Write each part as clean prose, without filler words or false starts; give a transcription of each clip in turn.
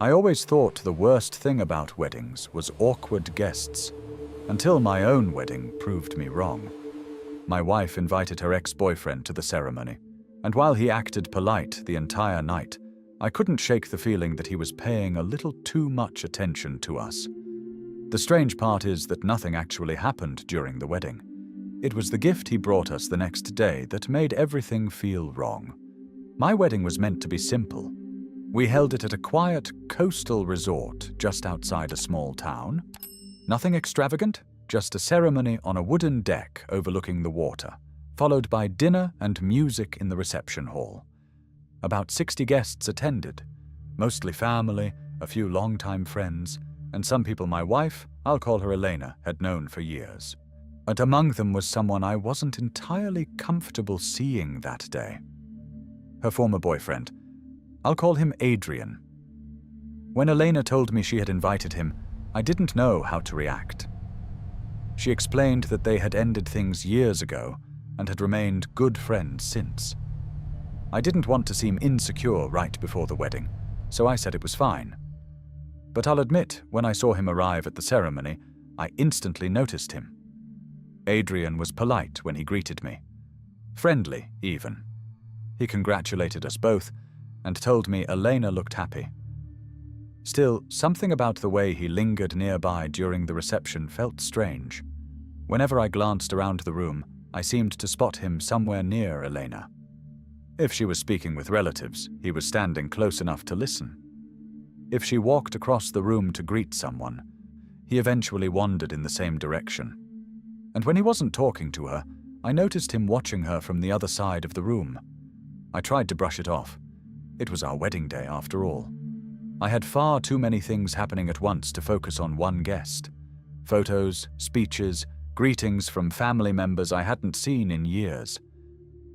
I always thought the worst thing about weddings was awkward guests, until my own wedding proved me wrong. My wife invited her ex-boyfriend to the ceremony, and while he acted polite the entire night, I couldn't shake the feeling that he was paying a little too much attention to us. The strange part is that nothing actually happened during the wedding. It was the gift he brought us the next day that made everything feel wrong. My wedding was meant to be simple. We held it at a quiet coastal resort just outside a small town. Nothing extravagant, just a ceremony on a wooden deck overlooking the water, followed by dinner and music in the reception hall. About 60 guests attended, mostly family, a few longtime friends, and some people my wife, I'll call her Elena, had known for years. And among them was someone I wasn't entirely comfortable seeing that day. Her former boyfriend. I'll call him Adrian. When Elena told me she had invited him, I didn't know how to react. She explained that they had ended things years ago and had remained good friends since. I didn't want to seem insecure right before the wedding, so I said it was fine. But I'll admit, when I saw him arrive at the ceremony, I instantly noticed him. Adrian was polite when he greeted me. Friendly, even. He congratulated us both and told me Elena looked happy. Still, something about the way he lingered nearby during the reception felt strange. Whenever I glanced around the room, I seemed to spot him somewhere near Elena. If she was speaking with relatives, he was standing close enough to listen. If she walked across the room to greet someone, he eventually wandered in the same direction. And when he wasn't talking to her, I noticed him watching her from the other side of the room. I tried to brush it off. It was our wedding day, after all. I had far too many things happening at once to focus on one guest. Photos, speeches, greetings from family members I hadn't seen in years.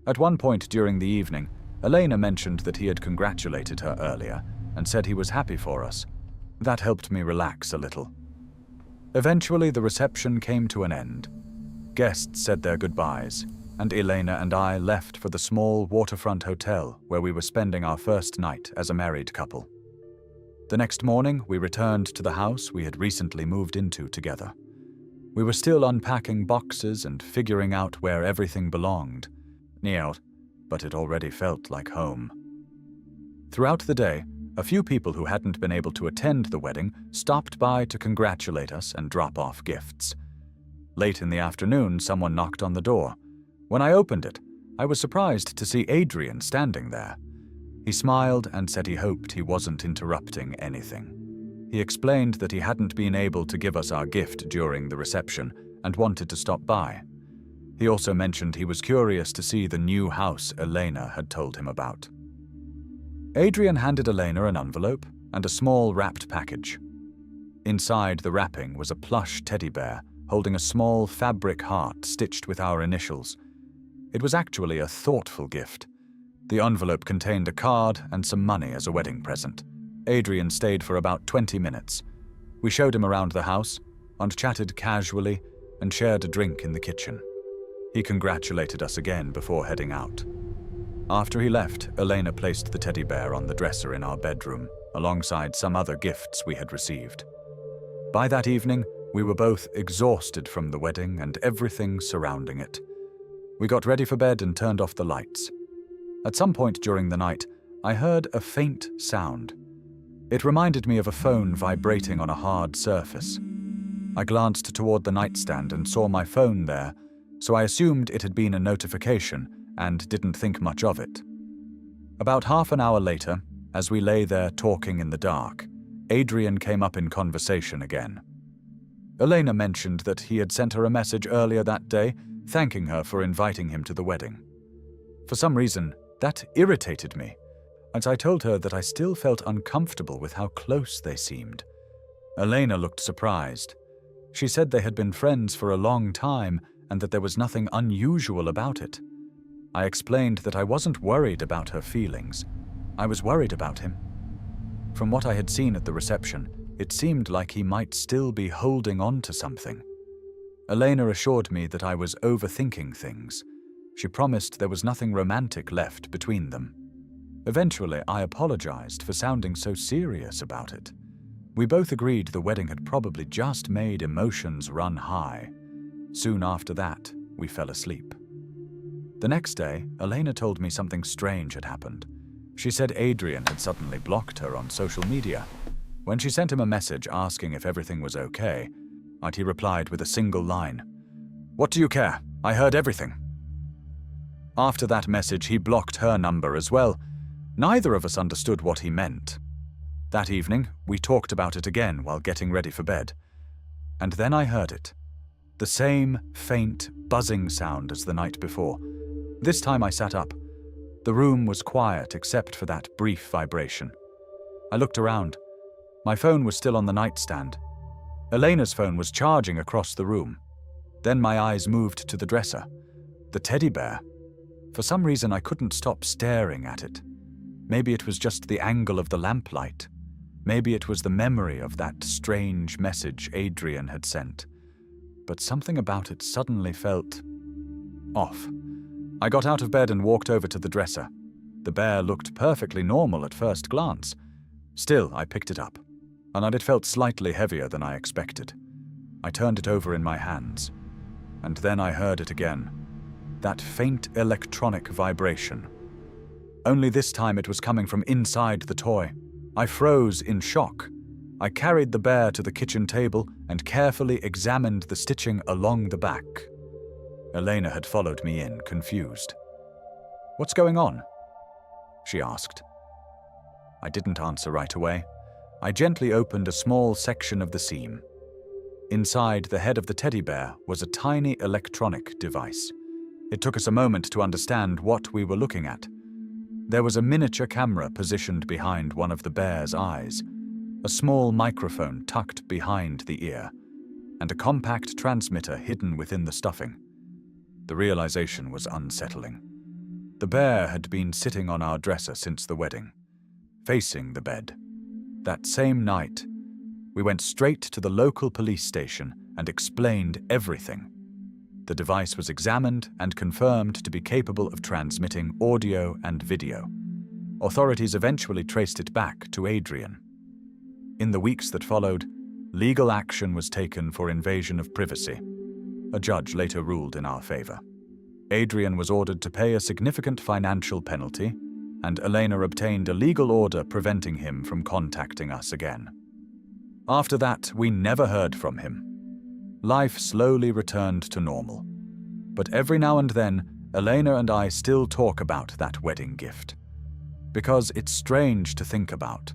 At one point during the evening, Elena mentioned that he had congratulated her earlier and said he was happy for us. That helped me relax a little. Eventually, the reception came to an end. Guests said their goodbyes, and Elena and I left for the small waterfront hotel where we were spending our first night as a married couple. The next morning, we returned to the house we had recently moved into together. We were still unpacking boxes and figuring out where everything belonged. But it already felt like home. Throughout the day, a few people who hadn't been able to attend the wedding stopped by to congratulate us and drop off gifts. Late in the afternoon, someone knocked on the door. When I opened it, I was surprised to see Adrian standing there. He smiled and said he hoped he wasn't interrupting anything. He explained that he hadn't been able to give us our gift during the reception and wanted to stop by. He also mentioned he was curious to see the new house Elena had told him about. Adrian handed Elena an envelope and a small wrapped package. Inside the wrapping was a plush teddy bear holding a small fabric heart stitched with our initials. It was actually a thoughtful gift. The envelope contained a card and some money as a wedding present. Adrian stayed for about 20 minutes. We showed him around the house and chatted casually and shared a drink in the kitchen. He congratulated us again before heading out. After he left, Elena placed the teddy bear on the dresser in our bedroom, alongside some other gifts we had received. By that evening, we were both exhausted from the wedding and everything surrounding it. We got ready for bed and turned off the lights. At some point during the night, I heard a faint sound. It reminded me of a phone vibrating on a hard surface. I glanced toward the nightstand and saw my phone there, so I assumed it had been a notification and didn't think much of it. About half an hour later, as we lay there talking in the dark, Adrian came up in conversation again. Elena mentioned that he had sent her a message earlier that day, thanking her for inviting him to the wedding. For some reason, that irritated me, and I told her that I still felt uncomfortable with how close they seemed. Elena looked surprised. She said they had been friends for a long time and that there was nothing unusual about it. I explained that I wasn't worried about her feelings. I was worried about him. From what I had seen at the reception, it seemed like he might still be holding on to something. Elena assured me that I was overthinking things. She promised there was nothing romantic left between them. Eventually, I apologized for sounding so serious about it. We both agreed the wedding had probably just made emotions run high. Soon after that, we fell asleep. The next day, Elena told me something strange had happened. She said Adrian had suddenly blocked her on social media. When she sent him a message asking if everything was okay, he replied with a single line, "What do you care? I heard everything." After that message, he blocked her number as well. Neither of us understood what he meant. That evening, we talked about it again while getting ready for bed. And then I heard it. The same faint, buzzing sound as the night before. This time I sat up. The room was quiet except for that brief vibration. I looked around. My phone was still on the nightstand. Elena's phone was charging across the room. Then my eyes moved to the dresser. The teddy bear. For some reason I couldn't stop staring at it. Maybe it was just the angle of the lamplight. Maybe it was the memory of that strange message Adrian had sent. But something about it suddenly felt off. I got out of bed and walked over to the dresser. The bear looked perfectly normal at first glance. Still, I picked it up, and it felt slightly heavier than I expected. I turned it over in my hands, and then I heard it again. That faint electronic vibration. Only this time it was coming from inside the toy. I froze in shock. I carried the bear to the kitchen table and carefully examined the stitching along the back. Elena had followed me in, confused. "What's going on?" she asked. I didn't answer right away. I gently opened a small section of the seam. Inside the head of the teddy bear was a tiny electronic device. It took us a moment to understand what we were looking at. There was a miniature camera positioned behind one of the bear's eyes, a small microphone tucked behind the ear, and a compact transmitter hidden within the stuffing. The realization was unsettling. The bear had been sitting on our dresser since the wedding, facing the bed. That same night, we went straight to the local police station and explained everything. The device was examined and confirmed to be capable of transmitting audio and video. Authorities eventually traced it back to Adrian. In the weeks that followed, legal action was taken for invasion of privacy. A judge later ruled in our favor. Adrian was ordered to pay a significant financial penalty, and Elena obtained a legal order preventing him from contacting us again. After that, we never heard from him. Life slowly returned to normal. But every now and then, Elena and I still talk about that wedding gift. Because it's strange to think about.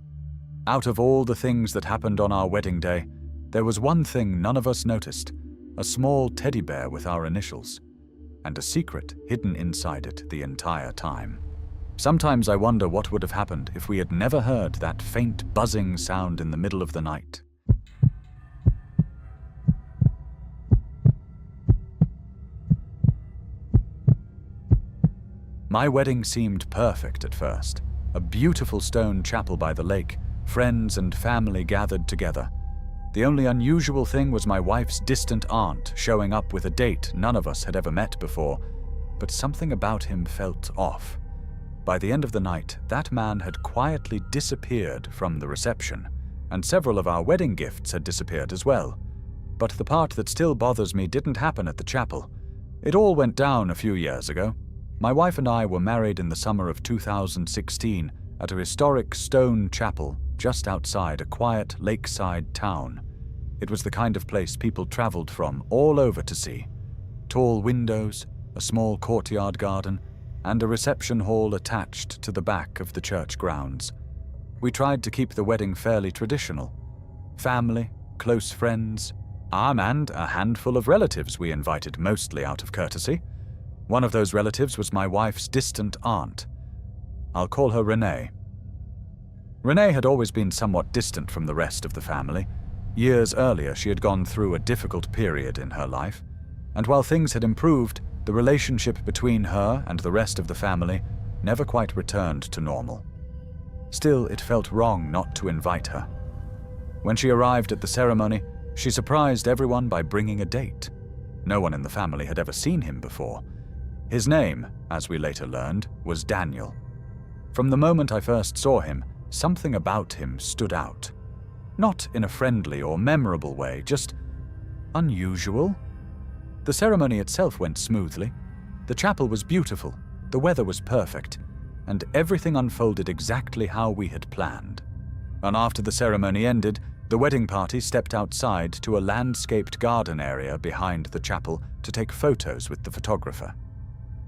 Out of all the things that happened on our wedding day, there was one thing none of us noticed, a small teddy bear with our initials, and a secret hidden inside it the entire time. Sometimes I wonder what would have happened if we had never heard that faint buzzing sound in the middle of the night. My wedding seemed perfect at first. A beautiful stone chapel by the lake, friends and family gathered together. The only unusual thing was my wife's distant aunt showing up with a date none of us had ever met before, but something about him felt off. By the end of the night, that man had quietly disappeared from the reception, and several of our wedding gifts had disappeared as well. But the part that still bothers me didn't happen at the chapel. It all went down a few years ago. My wife and I were married in the summer of 2016 at a historic stone chapel just outside a quiet lakeside town. It was the kind of place people traveled from all over to see. Tall windows, a small courtyard garden, and a reception hall attached to the back of the church grounds. We tried to keep the wedding fairly traditional. Family, close friends, and a handful of relatives we invited mostly out of courtesy. One of those relatives was my wife's distant aunt. I'll call her Renee. Renee had always been somewhat distant from the rest of the family. Years earlier, she had gone through a difficult period in her life, and while things had improved, the relationship between her and the rest of the family never quite returned to normal. Still, it felt wrong not to invite her. When she arrived at the ceremony, she surprised everyone by bringing a date. No one in the family had ever seen him before. His name, as we later learned, was Daniel. From the moment I first saw him, something about him stood out. Not in a friendly or memorable way, just unusual. The ceremony itself went smoothly. The chapel was beautiful, the weather was perfect, and everything unfolded exactly how we had planned. And after the ceremony ended, the wedding party stepped outside to a landscaped garden area behind the chapel to take photos with the photographer.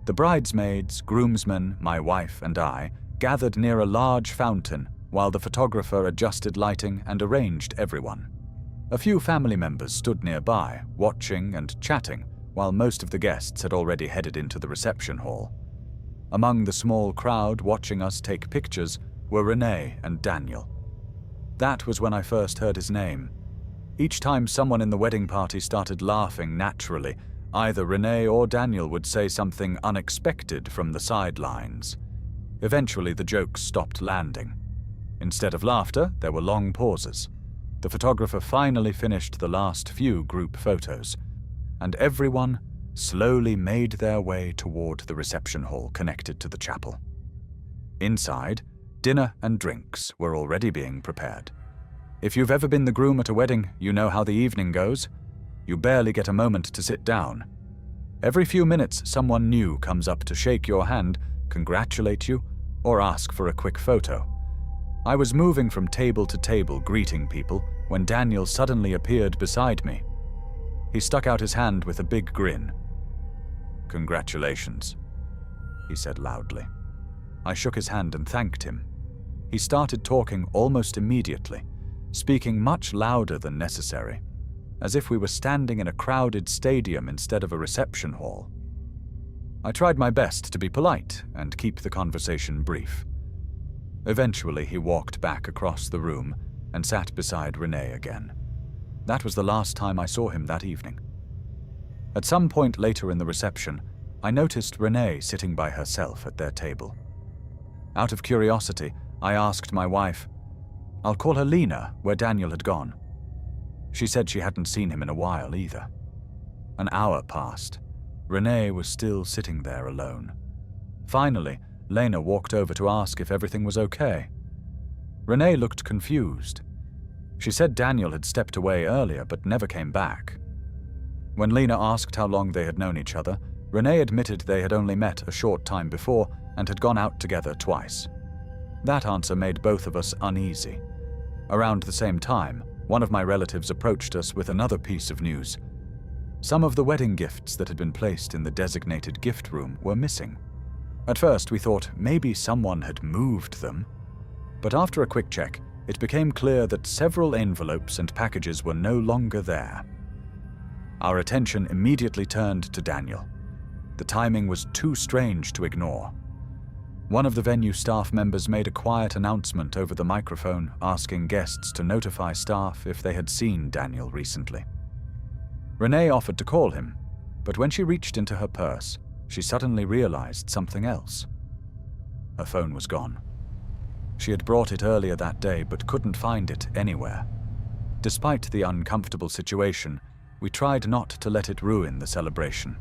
The bridesmaids, groomsmen, my wife, and I gathered near a large fountain while the photographer adjusted lighting and arranged everyone. A few family members stood nearby, watching and chatting, while most of the guests had already headed into the reception hall. Among the small crowd watching us take pictures were Renee and Daniel. That was when I first heard his name. Each time someone in the wedding party started laughing naturally, either Renee or Daniel would say something unexpected from the sidelines. Eventually, the jokes stopped landing. Instead of laughter, there were long pauses. The photographer finally finished the last few group photos, and everyone slowly made their way toward the reception hall connected to the chapel. Inside, dinner and drinks were already being prepared. If you've ever been the groom at a wedding, you know how the evening goes. You barely get a moment to sit down. Every few minutes, someone new comes up to shake your hand, congratulate you, or ask for a quick photo. I was moving from table to table greeting people when Daniel suddenly appeared beside me. He stuck out his hand with a big grin. "Congratulations," he said loudly. I shook his hand and thanked him. He started talking almost immediately, speaking much louder than necessary, as if we were standing in a crowded stadium instead of a reception hall. I tried my best to be polite and keep the conversation brief. Eventually, he walked back across the room and sat beside Renee again. That was the last time I saw him that evening. At some point later in the reception, I noticed Renee sitting by herself at their table. Out of curiosity, I asked my wife, "I'll call her Lena, where Daniel had gone." She said she hadn't seen him in a while either. An hour passed. Renee was still sitting there alone. Finally, Lena walked over to ask if everything was okay. Renee looked confused. She said Daniel had stepped away earlier but never came back. When Lena asked how long they had known each other, Renee admitted they had only met a short time before and had gone out together twice. That answer made both of us uneasy. Around the same time, one of my relatives approached us with another piece of news. Some of the wedding gifts that had been placed in the designated gift room were missing. At first, we thought maybe someone had moved them. But after a quick check, it became clear that several envelopes and packages were no longer there. Our attention immediately turned to Daniel. The timing was too strange to ignore. One of the venue staff members made a quiet announcement over the microphone, asking guests to notify staff if they had seen Daniel recently. Renee offered to call him, but when she reached into her purse, she suddenly realized something else. Her phone was gone. She had brought it earlier that day but couldn't find it anywhere. Despite the uncomfortable situation, we tried not to let it ruin the celebration.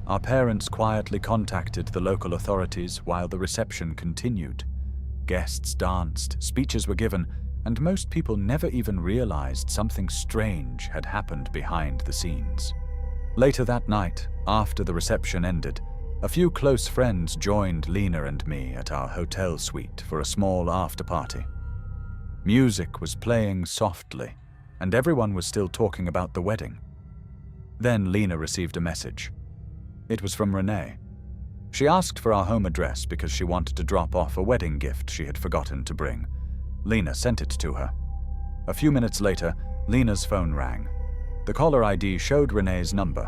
Our parents quietly contacted the local authorities while the reception continued. Guests danced, speeches were given, and most people never even realized something strange had happened behind the scenes. Later that night, after the reception ended, a few close friends joined Lena and me at our hotel suite for a small after-party. Music was playing softly, and everyone was still talking about the wedding. Then Lena received a message. It was from Renee. She asked for our home address because she wanted to drop off a wedding gift she had forgotten to bring. Lena sent it to her. A few minutes later, Lena's phone rang. The caller ID showed Renee's number.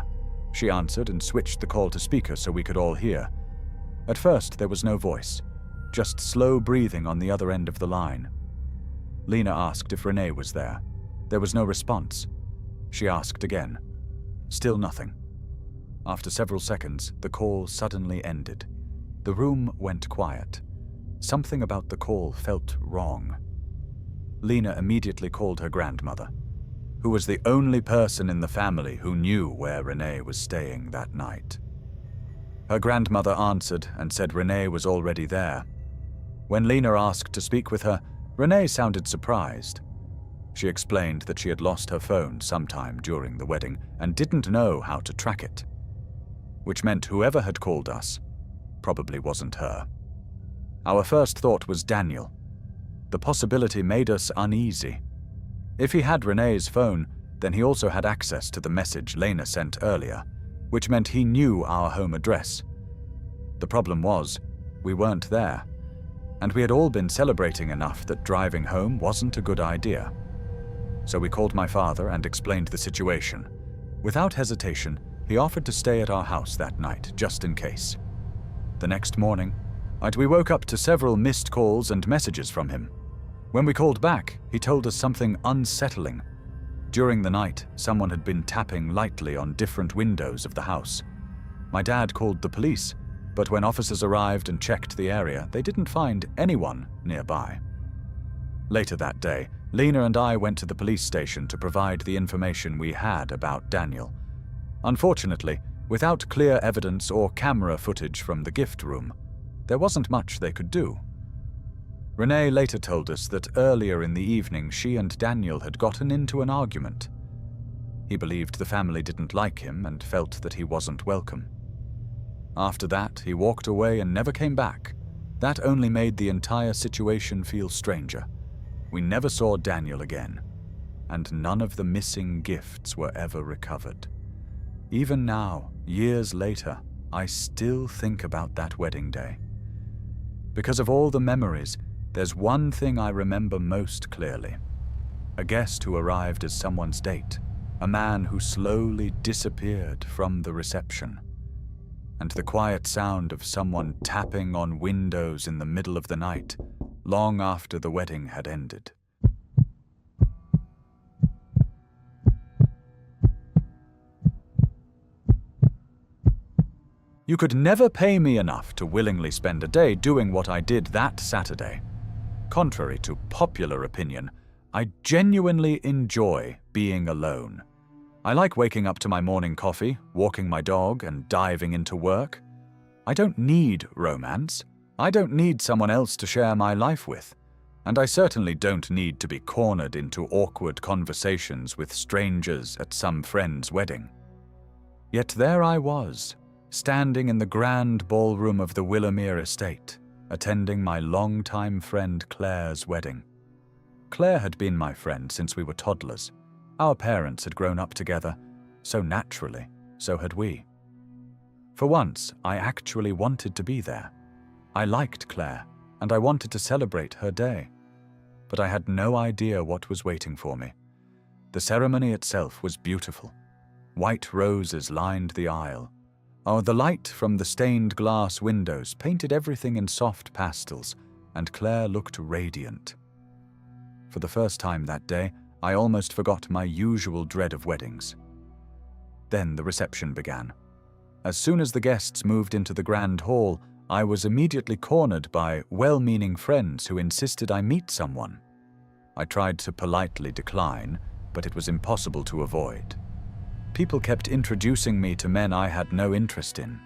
She answered and switched the call to speaker so we could all hear. At first, there was no voice, just slow breathing on the other end of the line. Lena asked if Renee was there. There was no response. She asked again. Still nothing. After several seconds, the call suddenly ended. The room went quiet. Something about the call felt wrong. Lena immediately called her grandmother, who was the only person in the family who knew where Renee was staying that night. Her grandmother answered and said Renee was already there. When Lena asked to speak with her, Renee sounded surprised. She explained that she had lost her phone sometime during the wedding and didn't know how to track it, which meant whoever had called us probably wasn't her. Our first thought was Daniel. The possibility made us uneasy. If he had Renee's phone, then he also had access to the message Lena sent earlier, which meant he knew our home address. The problem was, we weren't there, and we had all been celebrating enough that driving home wasn't a good idea. So we called my father and explained the situation. Without hesitation, he offered to stay at our house that night, just in case. The next morning, we woke up to several missed calls and messages from him. When we called back, he told us something unsettling. During the night, someone had been tapping lightly on different windows of the house. My dad called the police, but when officers arrived and checked the area, they didn't find anyone nearby. Later that day, Lena and I went to the police station to provide the information we had about Daniel. Unfortunately, without clear evidence or camera footage from the gift room, there wasn't much they could do. Renee later told us that earlier in the evening she and Daniel had gotten into an argument. He believed the family didn't like him and felt that he wasn't welcome. After that, he walked away and never came back. That only made the entire situation feel stranger. We never saw Daniel again, and none of the missing gifts were ever recovered. Even now, years later, I still think about that wedding day. Because of all the memories, there's one thing I remember most clearly. A guest who arrived as someone's date, a man who slowly disappeared from the reception, and the quiet sound of someone tapping on windows in the middle of the night, long after the wedding had ended. You could never pay me enough to willingly spend a day doing what I did that Saturday. Contrary to popular opinion, I genuinely enjoy being alone. I like waking up to my morning coffee, walking my dog, and diving into work. I don't need romance. I don't need someone else to share my life with. And I certainly don't need to be cornered into awkward conversations with strangers at some friend's wedding. Yet there I was, standing in the grand ballroom of the Willamere estate, attending my longtime friend Claire's wedding. Claire had been my friend since we were toddlers. Our parents had grown up together, so naturally, so had we. For once, I actually wanted to be there. I liked Claire, and I wanted to celebrate her day. But I had no idea what was waiting for me. The ceremony itself was beautiful. White roses lined the aisle. The light from the stained glass windows painted everything in soft pastels, and Claire looked radiant. For the first time that day, I almost forgot my usual dread of weddings. Then the reception began. As soon as the guests moved into the grand hall, I was immediately cornered by well-meaning friends who insisted I meet someone. I tried to politely decline, but it was impossible to avoid. People kept introducing me to men I had no interest in.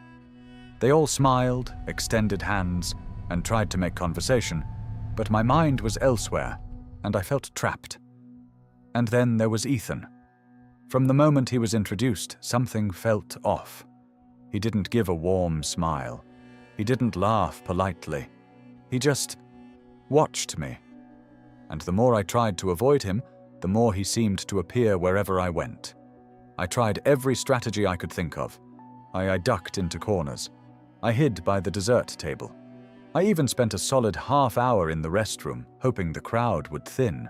They all smiled, extended hands, and tried to make conversation, but my mind was elsewhere, and I felt trapped. And then there was Ethan. From the moment he was introduced, something felt off. He didn't give a warm smile. He didn't laugh politely. He just watched me. And the more I tried to avoid him, the more he seemed to appear wherever I went. I tried every strategy I could think of. I ducked into corners. I hid by the dessert table. I even spent a solid half hour in the restroom, hoping the crowd would thin.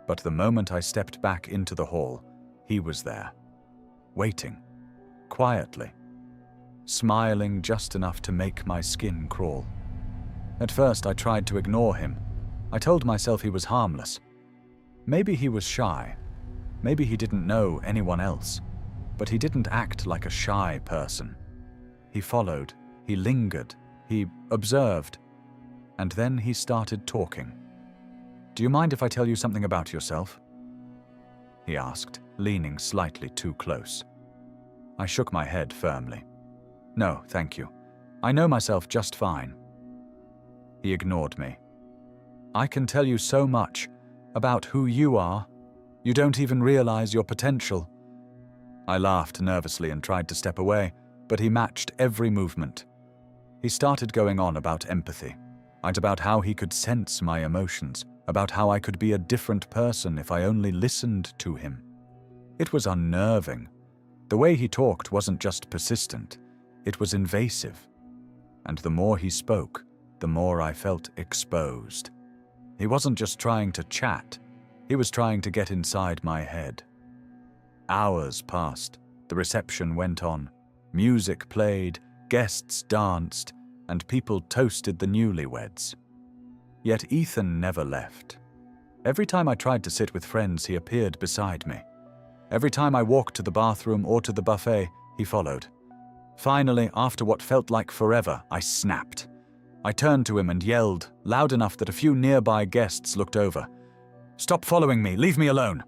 But the moment I stepped back into the hall, he was there, waiting, quietly, smiling just enough to make my skin crawl. At first, I tried to ignore him. I told myself he was harmless. Maybe he was shy. Maybe he didn't know anyone else. But he didn't act like a shy person. He followed, he lingered, he observed, and then he started talking. "Do you mind if I tell you something about yourself?" he asked, leaning slightly too close. I shook my head firmly. "No, thank you. I know myself just fine." He ignored me. "I can tell you so much about who you are. You don't even realize your potential." I laughed nervously and tried to step away, but he matched every movement. He started going on about empathy, and about how he could sense my emotions, about how I could be a different person if I only listened to him. It was unnerving. The way he talked wasn't just persistent, it was invasive. And the more he spoke, the more I felt exposed. He wasn't just trying to chat, he was trying to get inside my head. Hours passed, the reception went on, music played, guests danced, and people toasted the newlyweds. Yet Ethan never left. Every time I tried to sit with friends, he appeared beside me. Every time I walked to the bathroom or to the buffet, he followed. Finally, after what felt like forever, I snapped. I turned to him and yelled, loud enough that a few nearby guests looked over. "Stop following me, leave me alone."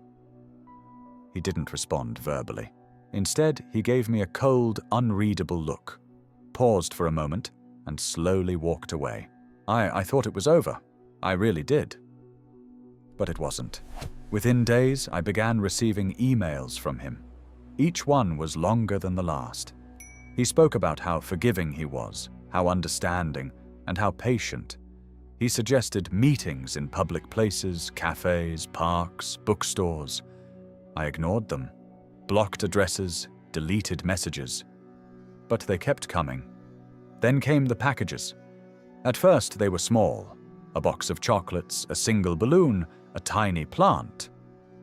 He didn't respond verbally. Instead, he gave me a cold, unreadable look, paused for a moment, and slowly walked away. I thought it was over. I really did. But it wasn't. Within days, I began receiving emails from him. Each one was longer than the last. He spoke about how forgiving he was, how understanding, and how patient. He suggested meetings in public places, cafes, parks, bookstores. I ignored them, blocked addresses, deleted messages. But they kept coming. Then came the packages. At first they were small, a box of chocolates, a single balloon, a tiny plant,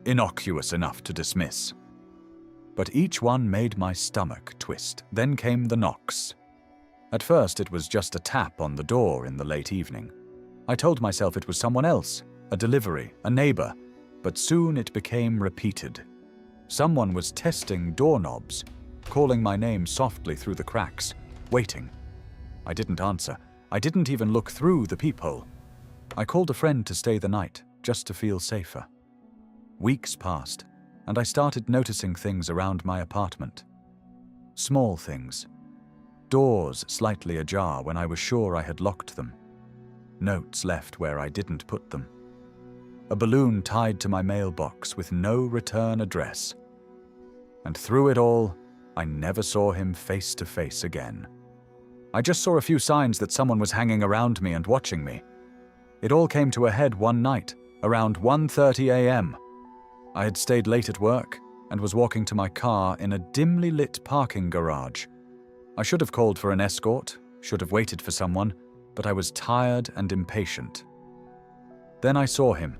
innocuous enough to dismiss. But each one made my stomach twist. Then came the knocks. At first it was just a tap on the door in the late evening. I told myself it was someone else, a delivery, a neighbor, but soon it became repeated. Someone was testing doorknobs, calling my name softly through the cracks, waiting. I didn't answer. I didn't even look through the peephole. I called a friend to stay the night, just to feel safer. Weeks passed, and I started noticing things around my apartment. Small things. Doors slightly ajar when I was sure I had locked them. Notes left where I didn't put them. A balloon tied to my mailbox with no return address. And through it all, I never saw him face to face again. I just saw a few signs that someone was hanging around me and watching me. It all came to a head one night, around 1:30 a.m. I had stayed late at work and was walking to my car in a dimly lit parking garage. I should have called for an escort, should have waited for someone, but I was tired and impatient. Then I saw him.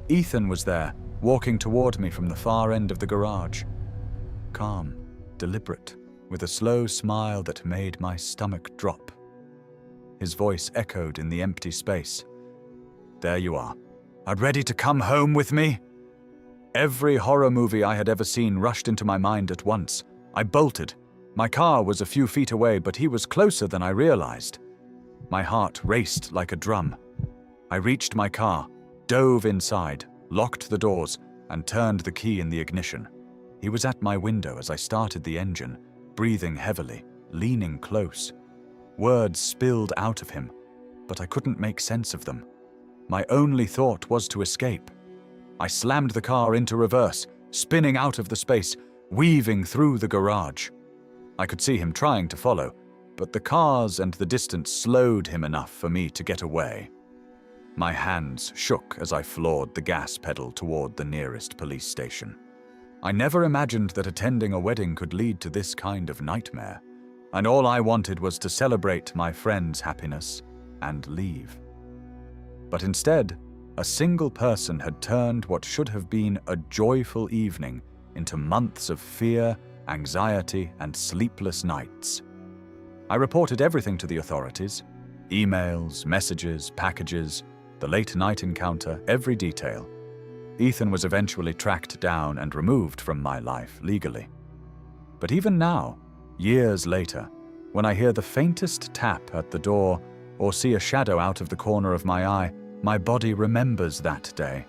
Ethan was there, walking toward me from the far end of the garage. Calm, deliberate, with a slow smile that made my stomach drop. His voice echoed in the empty space. "There you are. Are ready to come home with me?" Every horror movie I had ever seen rushed into my mind at once. I bolted. My car was a few feet away, but he was closer than I realized. My heart raced like a drum. I reached my car, dove inside, locked the doors, and turned the key in the ignition. He was at my window as I started the engine, breathing heavily, leaning close. Words spilled out of him, but I couldn't make sense of them. My only thought was to escape. I slammed the car into reverse, spinning out of the space, weaving through the garage. I could see him trying to follow, but the cars and the distance slowed him enough for me to get away. My hands shook as I floored the gas pedal toward the nearest police station. I never imagined that attending a wedding could lead to this kind of nightmare, and all I wanted was to celebrate my friend's happiness and leave. But instead, a single person had turned what should have been a joyful evening into months of fear, anxiety, and sleepless nights. I reported everything to the authorities: emails, messages, packages, the late-night encounter, every detail. Ethan was eventually tracked down and removed from my life legally. But even now, years later, when I hear the faintest tap at the door or see a shadow out of the corner of my eye, my body remembers that day.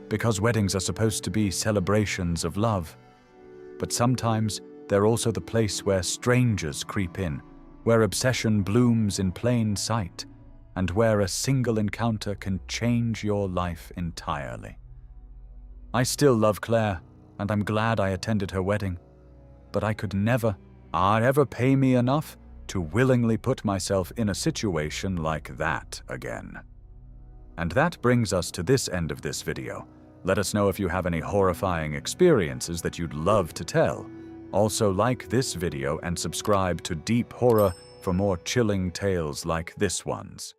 Because weddings are supposed to be celebrations of love. But sometimes they're also the place where strangers creep in, where obsession blooms in plain sight, and where a single encounter can change your life entirely. I still love Claire, and I'm glad I attended her wedding, but I could never ever pay me enough to willingly put myself in a situation like that again. And that brings us to this end of this video. Let us know if you have any horrifying experiences that you'd love to tell. Also, like this video and subscribe to Deep Horror for more chilling tales like this one's.